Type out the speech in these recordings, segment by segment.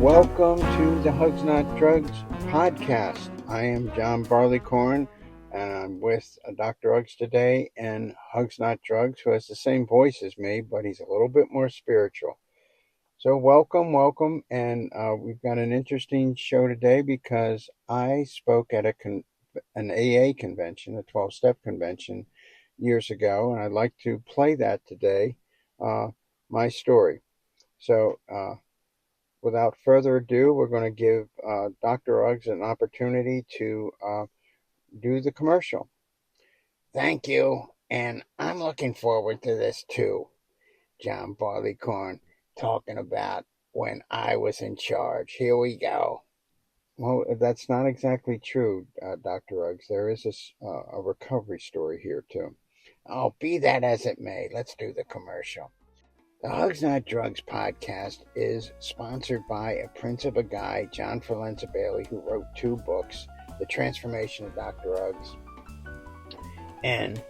Welcome to the Hugs Not Drugs podcast. I am John Barleycorn, and I'm with Dr. Uggs today, and Hugs Not Drugs, who has the same voice as me, but he's a little bit more spiritual. So welcome, and we've got an interesting show today because I spoke at an AA convention, a 12-step convention, years ago, and I'd like to play that today, my story. So without further ado, we're going to give Dr. Uggs an opportunity to do the commercial. Thank you, and I'm looking forward to this too. John Barleycorn talking about when I was in charge. Here we go. Well, that's not exactly true, Dr. Uggs. There is a recovery story here too. Oh, be that as it may, let's do the commercial. The Hugs Not Drugs podcast is sponsored by a prince of a guy, John Forlenza-Bailey, who wrote 2 books, The Transformation of Dr. Uggs and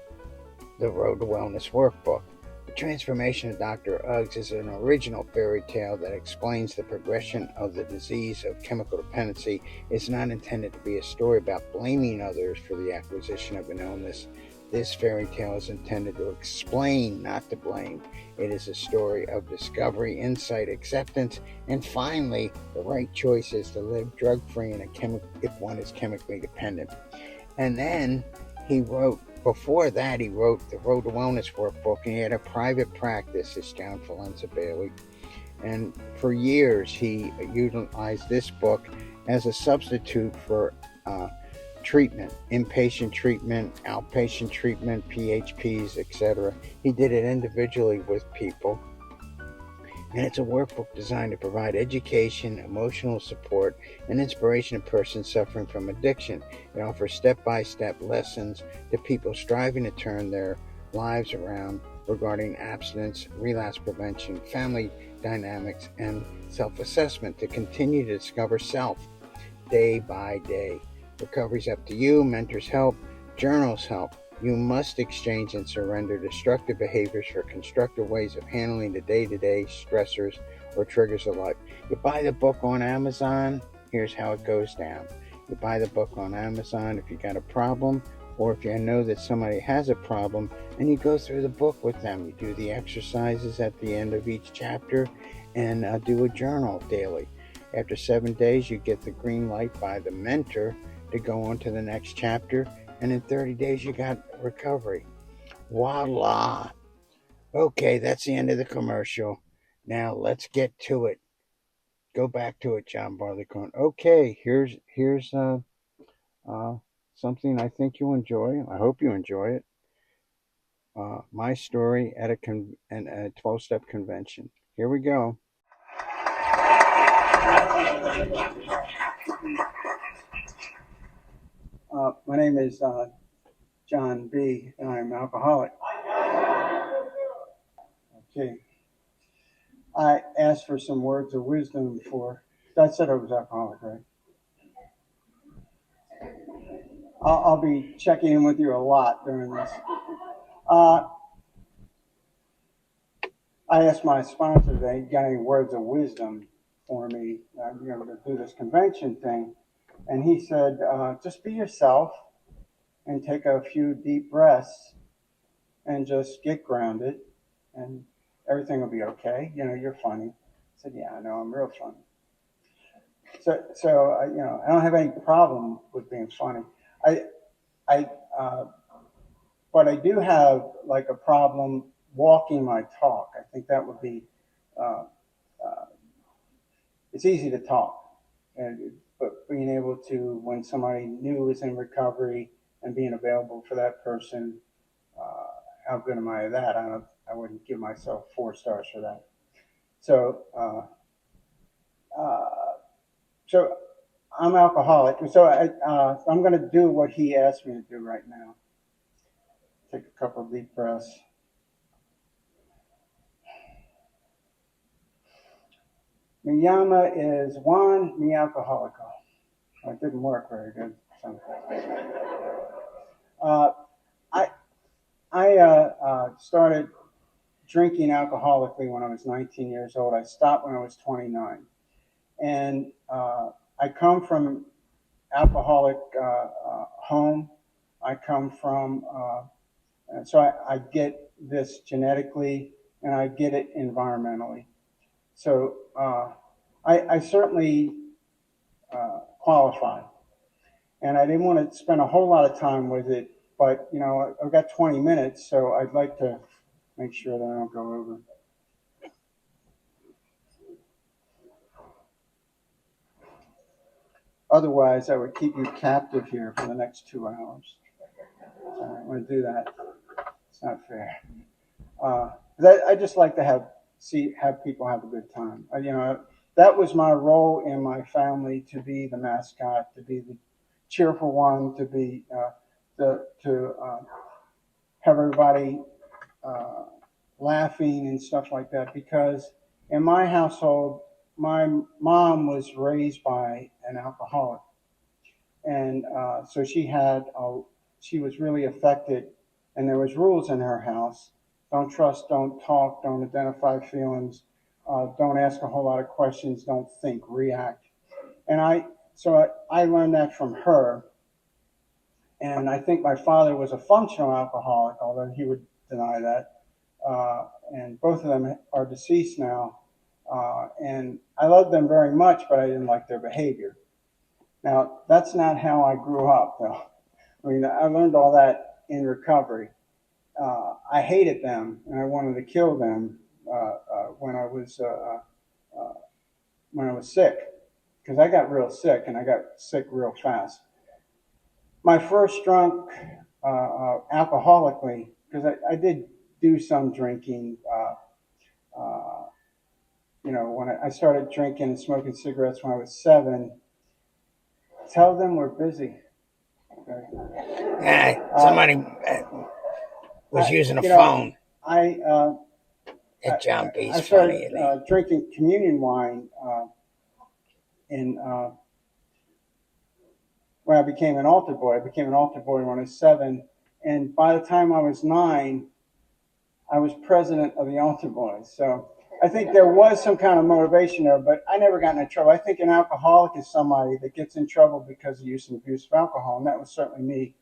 The Road to Wellness Workbook. The Transformation of Dr. Uggs is an original fairy tale that explains the progression of the disease of chemical dependency. It's not intended to be a story about blaming others for the acquisition of an illness. This fairy tale is intended to explain, not to blame. It is a story of discovery, insight, acceptance, and finally, the right choice is to live drug-free if one is chemically dependent. And then before that, he wrote The Road to Wellness Workbook, and he had a private practice as John Forlenza-Bailey. And for years, he utilized this book as a substitute for treatment, inpatient treatment, outpatient treatment, PHPs, etc. He did it individually with people. And it's a workbook designed to provide education, emotional support, and inspiration to persons suffering from addiction. It offers step-by-step lessons to people striving to turn their lives around regarding abstinence, relapse prevention, family dynamics, and self-assessment to continue to discover self day by day. Recovery's up to you. Mentors help. Journals help. You must exchange and surrender destructive behaviors for constructive ways of handling the day-to-day stressors or triggers of life. You buy the book on Amazon, here's how it goes down. You buy the book on Amazon if you got a problem, or if you know that somebody has a problem, and you go through the book with them. You do the exercises at the end of each chapter, and do a journal daily. After 7 days, you get the green light by the mentor to go on to the next chapter, and in 30 days you got recovery. Voila! Okay, that's the end of the commercial. Now let's get to it. Go back to it, John Barleycorn. Okay, here's something I think you'll enjoy. I hope you enjoy it. My story at a 12-step convention. Here we go. My name is John B., and I'm an alcoholic. Okay. I asked for some words of wisdom before. I said I was alcoholic, right? I'll be checking in with you a lot during this. I asked my sponsor today, got any words of wisdom for me, to do this convention thing. And he said, just be yourself and take a few deep breaths and just get grounded and everything will be okay. You're funny. I said, yeah, I know, I'm real funny. So I don't have any problem with being funny. But I do have like a problem walking my talk. I think that would be, it's easy to talk, but being able to, when somebody new is in recovery and being available for that person, how good am I at that? I wouldn't give myself 4 stars for that. So I'm alcoholic. So I'm going to do what he asked me to do right now. Take a couple of deep breaths. Mi llama is Juan, mi alcoholico. It didn't work very good. So. I started drinking alcoholically when I was 19 years old. I stopped when I was 29. And I come from alcoholic home. I come from, so I get this genetically and I get it environmentally. So I certainly qualify. And I didn't want to spend a whole lot of time with it, but I've got 20 minutes, so I'd like to make sure that I don't go over. Otherwise, I would keep you captive here for the next 2 hours. So I don't want to do that. It's not fair. I just like to have people have a good time. That was my role in my family, to be the mascot, to be the cheerful one, to be to have everybody laughing and stuff like that. Because in my household, my mom was raised by an alcoholic, and so she was really affected. And there was rules in her house: don't trust, don't talk, don't identify feelings, don't ask a whole lot of questions, don't think, react. And I learned that from her. And I think my father was a functional alcoholic, although he would deny that. And both of them are deceased now. And I loved them very much, but I didn't like their behavior. Now, that's not how I grew up, though. I mean, I learned all that in recovery. I hated them, and I wanted to kill them when I was sick, because I got real sick, and I got sick real fast. My first drunk alcoholically, because I did do some drinking. When I started drinking and smoking cigarettes when I was 7. Tell them we're busy. Okay. Somebody was using a phone. I John B's I started drinking communion wine when I became an altar boy. I became an altar boy when I was 7, and by the time I was 9, I was president of the altar boys. So I think there was some kind of motivation there, but I never got into trouble. I think an alcoholic is somebody that gets in trouble because of use and abuse of alcohol, and that was certainly me,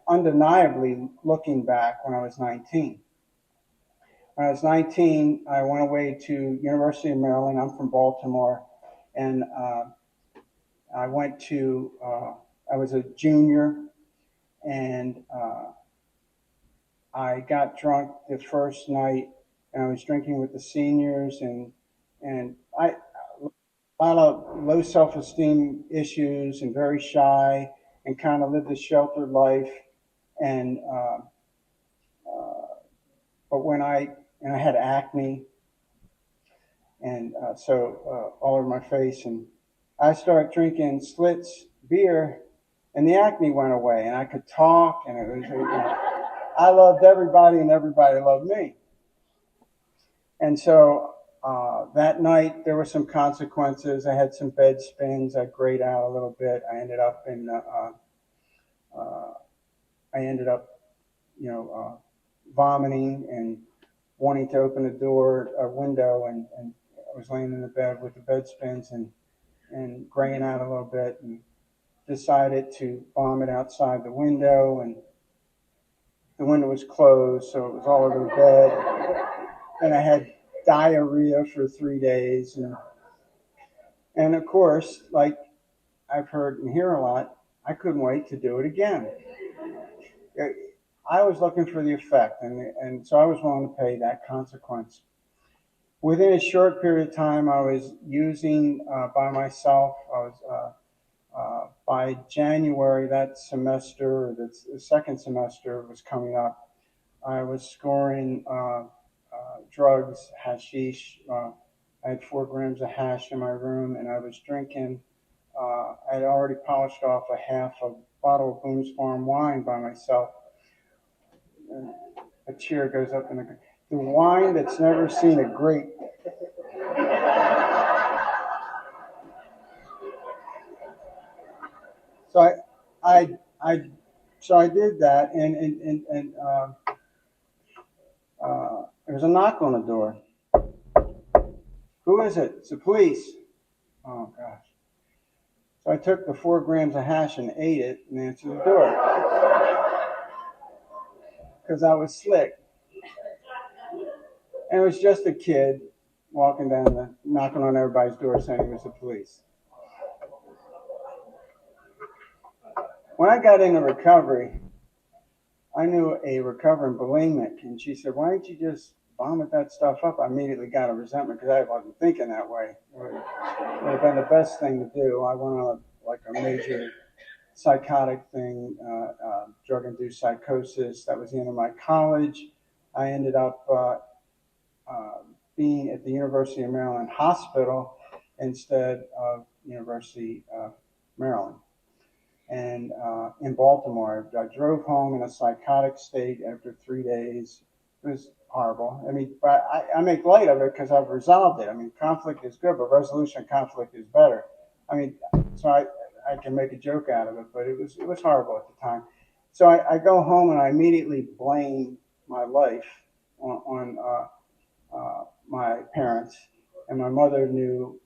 undeniably, looking back when I was 19. When I was 19, I went away to University of Maryland. I'm from Baltimore, and I went to, I was a junior, and I got drunk the first night, and I was drinking with the seniors, and a lot of low self-esteem issues, and very shy, and kind of lived a sheltered life. And but when I had acne, and so all over my face, and I started drinking Schlitz beer, and the acne went away, and I could talk, and it was, I loved everybody, and everybody loved me. And so that night there were some consequences. I had some bed spins. I grayed out a little bit. I ended up vomiting and wanting to open a window, and I was laying in the bed with the bed spins and graying out a little bit, and decided to vomit outside the window, and the window was closed, so it was all over the bed, and I had diarrhea for 3 days, and of course, like I've heard and hear a lot, I couldn't wait to do it again. I was looking for the effect, and so I was willing to pay that consequence. Within a short period of time, I was using by myself. I was by January that semester, the second semester was coming up, I was scoring drugs, hashish. I had 4 grams of hash in my room, and I was drinking. I had already polished off a half a bottle of Boone's Farm wine by myself. And a cheer goes up in the wine that's never seen a grape. So I did that, and there was a knock on the door. Who is it? It's the police. Oh gosh. So I took the 4 grams of hash and ate it and answered the door because I was slick. And it was just a kid walking down knocking on everybody's door saying he was the police. When I got into recovery, I knew a recovering bulimic, and she said, "Why didn't you just vomit that stuff up?" I immediately got a resentment because I wasn't thinking that way. It would have been the best thing to do. I went on a major psychotic thing, drug-induced psychosis. That was the end of my college. I ended up being at the University of Maryland Hospital instead of University of Maryland. And in Baltimore, I drove home in a psychotic state after 3 days. It was horrible. I mean, but I make light of it because I've resolved it. I mean, conflict is good, but resolution of conflict is better. I mean, so I can make a joke out of it, but it was horrible at the time. So I go home and I immediately blame my life on my parents, and my mother knew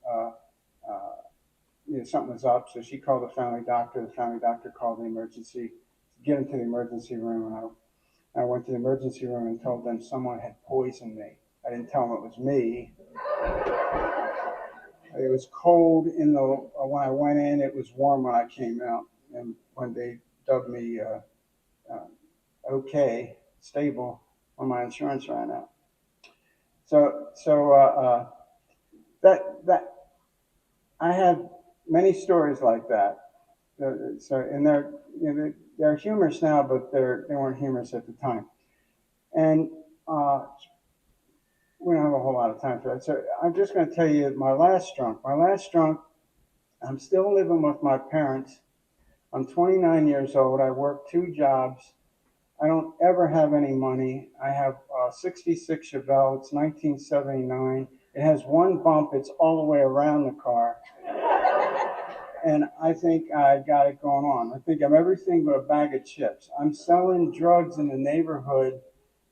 something was up, so she called the family doctor. The family doctor called the emergency, get into the emergency room, and I went to the emergency room and told them someone had poisoned me. I didn't tell them it was me. It was cold when I went in. It was warm when I came out, and when they dubbed me okay, stable, when my insurance ran out. So that I have many stories like that. So, and they're humorous now, but they weren't humorous at the time. And we don't have a whole lot of time for that. So I'm just going to tell you my last drunk. I'm still living with my parents. I'm 29 years old. I work 2 jobs. I don't ever have any money. I have a 66 Chevelle. It's 1979. It has one bump. It's all the way around the car. And I think I got it going on. I think I'm everything but a bag of chips. I'm selling drugs in the neighborhood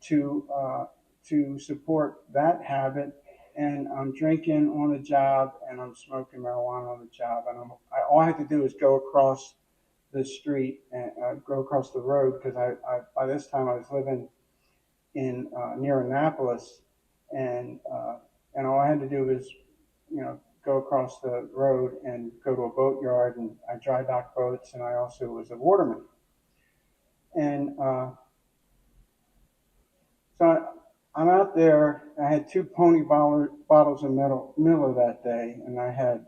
to support that habit, and I'm drinking on the job, and I'm smoking marijuana on the job. And all I had to do is go across the street and go across the road because by this time I was living in near Annapolis, and all I had to do was go across the road and go to a boat yard, and I dry dock boats, and I also was a waterman. And so I'm out there. I had 2 pony bottles of Miller that day, and I had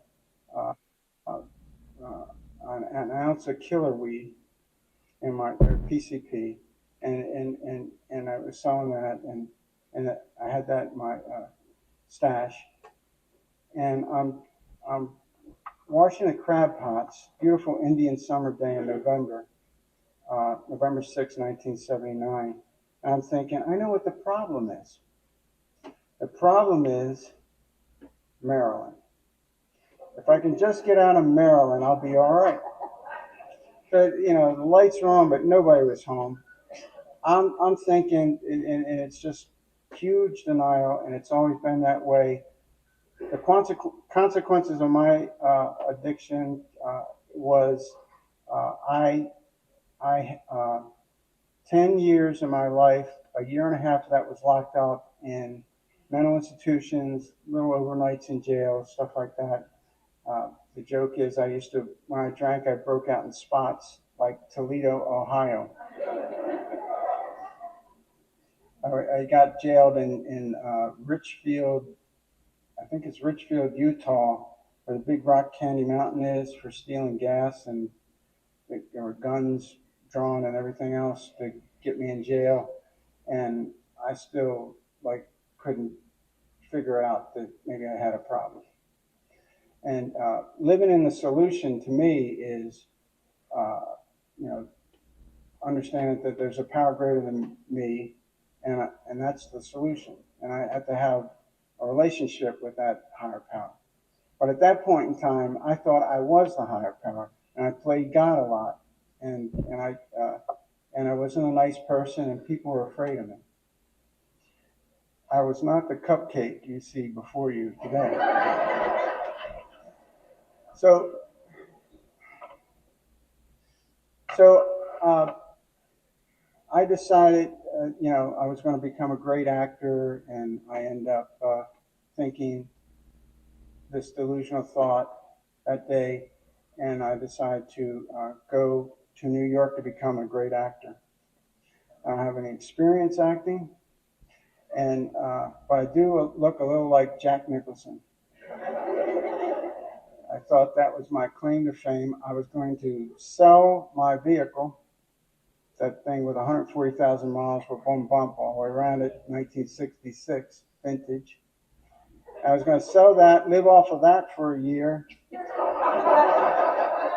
an ounce of killer weed in my PCP, and I was selling that, and I had that in my stash. And I'm washing the crab pots. Beautiful Indian summer day in November, November 6, 1979. And I'm thinking, I know what the problem is. The problem is Maryland. If I can just get out of Maryland, I'll be all right. But the lights were on, but nobody was home. I'm thinking, and it's just huge denial, and it's always been that way. The consequences of my addiction was I 10 years of my life, a year and a half of that was locked up in mental institutions, little overnights in jail, stuff like that. The joke is when I drank, I broke out in spots like Toledo, Ohio. I got jailed in Richfield, I think it's Richfield, Utah, where the Big Rock Candy Mountain is, for stealing gas, and there were guns drawn and everything else to get me in jail. And I still couldn't figure out that maybe I had a problem. And living in the solution to me is, understanding that there's a power greater than me, and that's the solution. And I have to have a relationship with that higher power. But at that point in time, I thought I was the higher power, and I played God a lot, and I wasn't a nice person, and people were afraid of me. I was not the cupcake you see before you today. So I decided, I was going to become a great actor, and I ended up thinking this delusional thought that day, and I decided to go to New York to become a great actor. I don't have any experience acting, and but I do look a little like Jack Nicholson. I thought that was my claim to fame. I was going to sell my vehicle, that thing with 140,000 miles with one bump all the way around it, 1966 vintage. I was going to sell that, live off of that for a year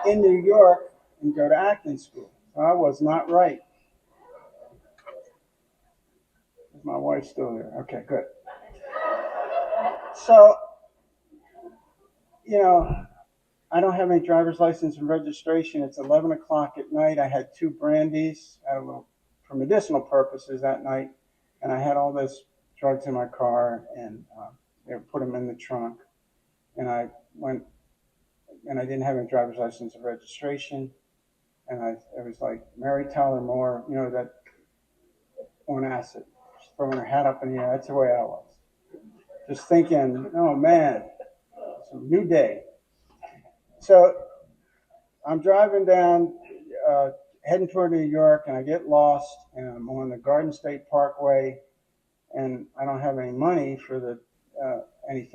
in New York, and go to acting school. So I was not right. Is my wife still there? Okay, good. So, I don't have any driver's license and registration. It's 11 o'clock at night. I had 2 brandies for medicinal purposes that night, and I had all this drugs in my car, and they put them in the trunk. And I went, and I didn't have any driver's license or registration, and it was like Mary Tyler Moore, that on acid, just throwing her hat up in the air. That's the way I was. Just thinking, oh man, it's a new day. So I'm driving down, heading toward New York, and I get lost, and I'm on the Garden State Parkway, and I don't have any money for any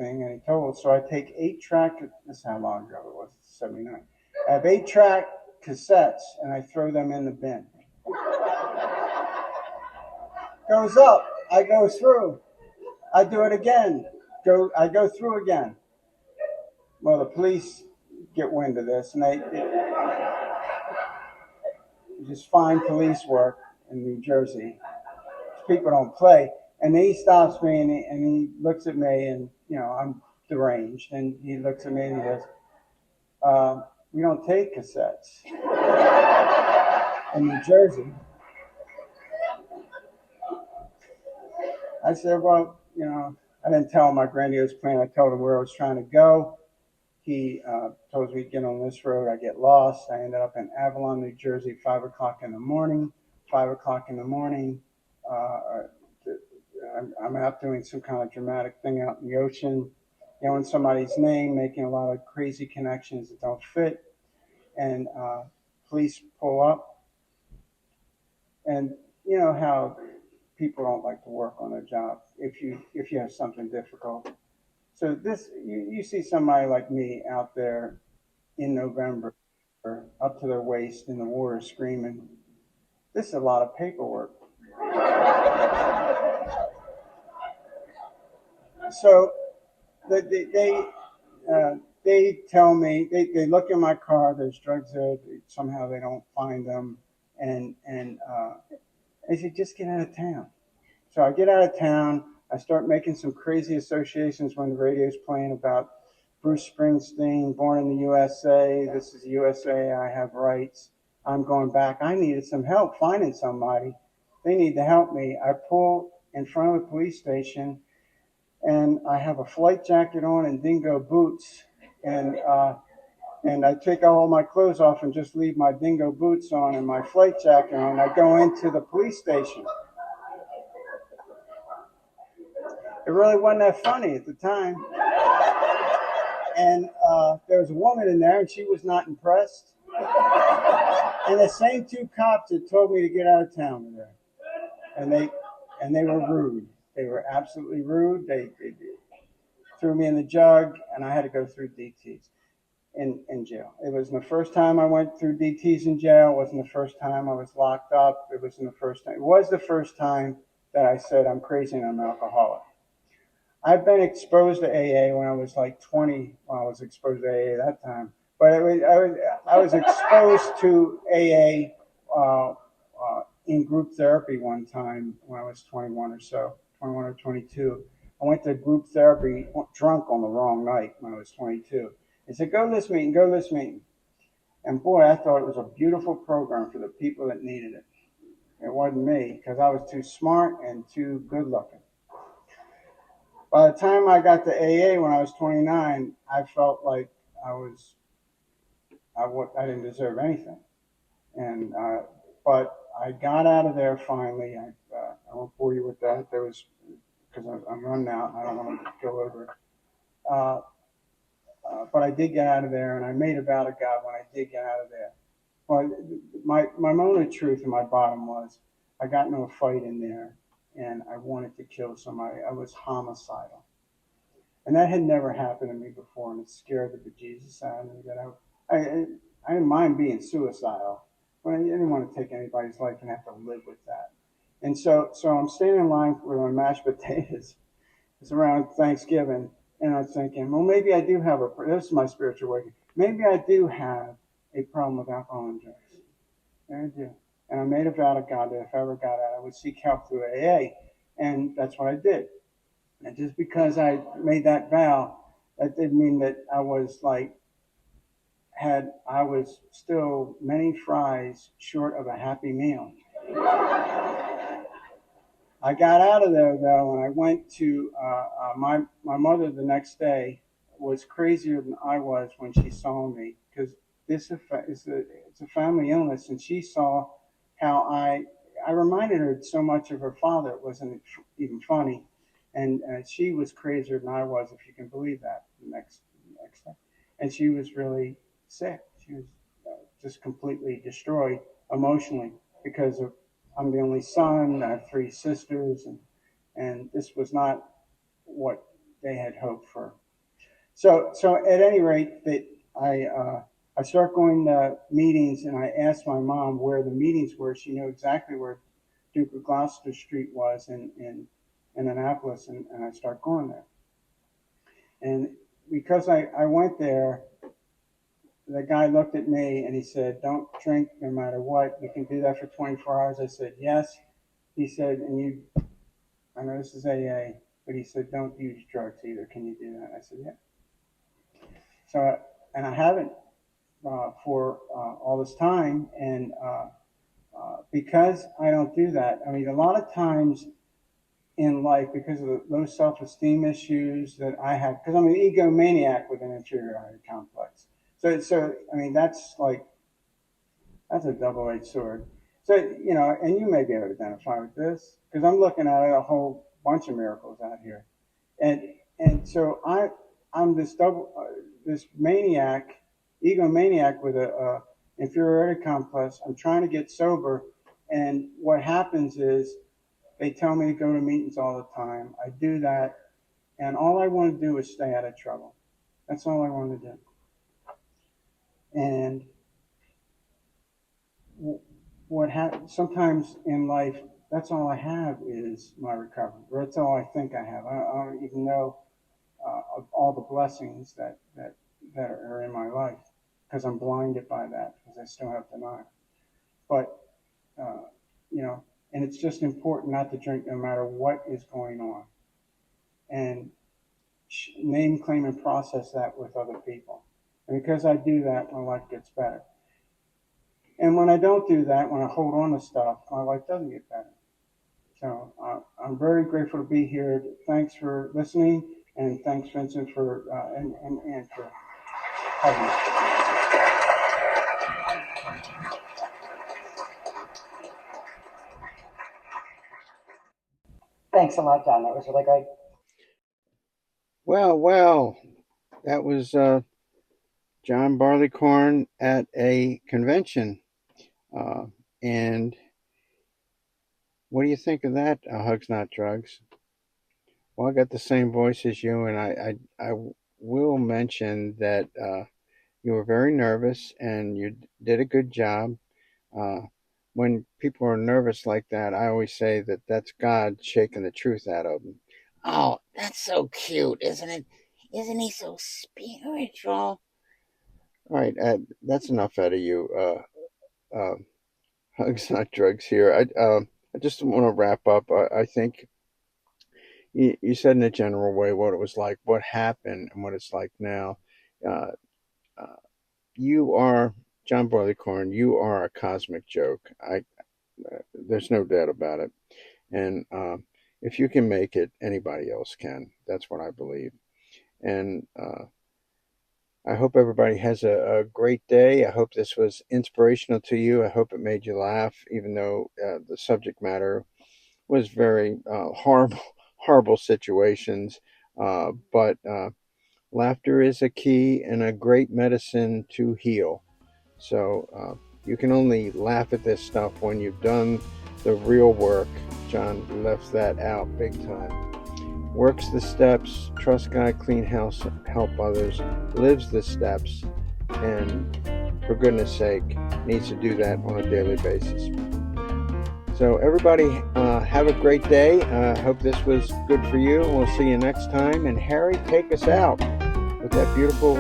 tolls. So I take 8-track. This is how long ago it was. 79. I have 8-track cassettes, and I throw them in the bin. Goes up. I go through. I do it again. I go through again. Well, the police get wind of this, and they just fine police work in New Jersey. People don't play. And he stops me, and he looks at me, and I'm deranged, and he looks at me and he goes, "We don't take cassettes in New Jersey." I said, "Well, I didn't tell him my grandiose plan. I told him where I was trying to go. He told me to get on this road. I get lost. I ended up in Avalon, New Jersey, 5 o'clock in the morning. 5 o'clock in the morning, I'm out doing some kind of dramatic thing out in the ocean, yelling somebody's name, making a lot of crazy connections that don't fit. And police pull up. And you know how people don't like to work on their job if you have something difficult. So you see somebody like me out there in November, up to their waist in the water, screaming. This is a lot of paperwork. So they tell me, they look in my car. There's drugs there. Somehow they don't find them, and they say, just get out of town. So I get out of town. I start making some crazy associations when the radio's playing about Bruce Springsteen, born in the USA. This is USA. I have rights. I'm going back. I needed some help finding somebody. They need to help me. I pull in front of the police station, and I have a flight jacket on and dingo boots, and I take all my clothes off and just leave my dingo boots on and my flight jacket on. I go into the police station. It really wasn't that funny at the time. And there was a woman in there, and she was not impressed. And the same 2 cops that told me to get out of town were there. And they were rude. They were absolutely rude. They threw me in the jug, and I had to go through DTs in jail. It wasn't the first time I went through DTs in jail. It wasn't the first time I was locked up. It wasn't the first time. It was the first time that I said I'm crazy and I'm an alcoholic. I've been exposed to AA when I was like 20. Well, I was exposed to AA that time, but I was exposed to AA in group therapy one time when I was 21 or 22. I went to group therapy drunk on the wrong night when I was 22. They said, go to this meeting. And boy, I thought it was a beautiful program for the people that needed it. It wasn't me, because I was too smart and too good looking. By the time I got to AA when I was 29, I felt like I was I didn't deserve anything. And but I got out of there finally. I won't bore you with that. There was because I'm running out. I don't want to go over it. Uh, but I did get out of there, and I made a vow to God when I did get out of there. Well, my moment of truth and my bottom was I got into a fight in there, and I wanted to kill somebody. I was homicidal, and that had never happened to me before, and it scared the bejesus out of me. That I didn't mind being suicidal, but I didn't want to take anybody's life and have to live with that. And so I'm standing in line for my mashed potatoes. It's around Thanksgiving, and I'm thinking, well, maybe I do have this is my spiritual awakening. Maybe I do have a problem with alcohol and drugs. There I do. And I made a vow to God that if I ever got out, I would seek help through AA. And that's what I did. And just because I made that vow, that didn't mean that I was I was still many fries short of a happy meal. I got out of there though, and I went to my mother the next day was crazier than I was when she saw me because this it's a family illness, and she saw how I reminded her so much of her father. It wasn't even funny, and she was crazier than I was, if you can believe that. The next day, and she was really sick. She was just completely destroyed emotionally because of I'm the only son. I have three sisters, and this was not what they had hoped for. So at any rate, that I start going to meetings, and I asked my mom where the meetings were. She knew exactly where Duke of Gloucester Street was in Annapolis, and I start going there. And because I went there, the guy looked at me and he said, "Don't drink no matter what. You can do that for 24 hours." I said, "Yes." He said, I know this is AA, but he said, "Don't use drugs either. Can you do that?" I said, "Yeah." So, and I haven't for all this time. And because I don't do that, I mean, a lot of times in life, because of the low self-esteem issues that I have, because I'm an egomaniac with an inferiority complex. So I mean, that's a double-edged sword. So, and you may be able to identify with this because I'm looking at a whole bunch of miracles out here, and so I'm this maniac, egomaniac with a inferiority complex. I'm trying to get sober, and what happens is they tell me to go to meetings all the time. I do that, and all I want to do is stay out of trouble. That's all I want to do, and what happens sometimes in life, that's all I have is my recovery, or that's all I think I have. I don't even know of all the blessings that are in my life because I'm blinded by that because I still have denial. But uh, and it's just important not to drink no matter what is going on, and name, claim, and process that with other people. And because I do that, my life gets better. And when I don't do that, when I hold on to stuff, my life doesn't get better. So I'm very grateful to be here. Thanks for listening, and thanks, Vincent, for and for having me. Thanks a lot, John. That was really great. Well, that was John Barleycorn at a convention. And what do you think of that, Hugs Not Drugs? Well, I got the same voice as you, and I will mention that you were very nervous and you did a good job. Uh, when people are nervous like that, I always say that that's God shaking the truth out of them. Oh, that's so cute, isn't it? Isn't he so spiritual? All right, that's enough out of you. Hugs Not Drugs here. I just want to wrap up. I think you said in a general way what it was like, what happened, and what it's like now. Uh, uh, you are John Barleycorn. You are a cosmic joke. There's no doubt about it. And if you can make it, anybody else can. That's what I believe. And I hope everybody has a great day. I hope this was inspirational to you. I hope it made you laugh, even though the subject matter was very horrible situations. But laughter is a key and a great medicine to heal. So you can only laugh at this stuff when you've done the real work. John left that out big time. Works the steps, trusts God, clean house, help others, lives the steps, and for goodness sake, needs to do that on a daily basis. So everybody, have a great day. I hope this was good for you. We'll see you next time. And Harry, take us out with that beautiful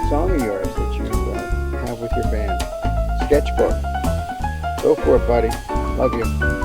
song of yours that you have with your band. Sketchbook. Go for it, buddy. Love you.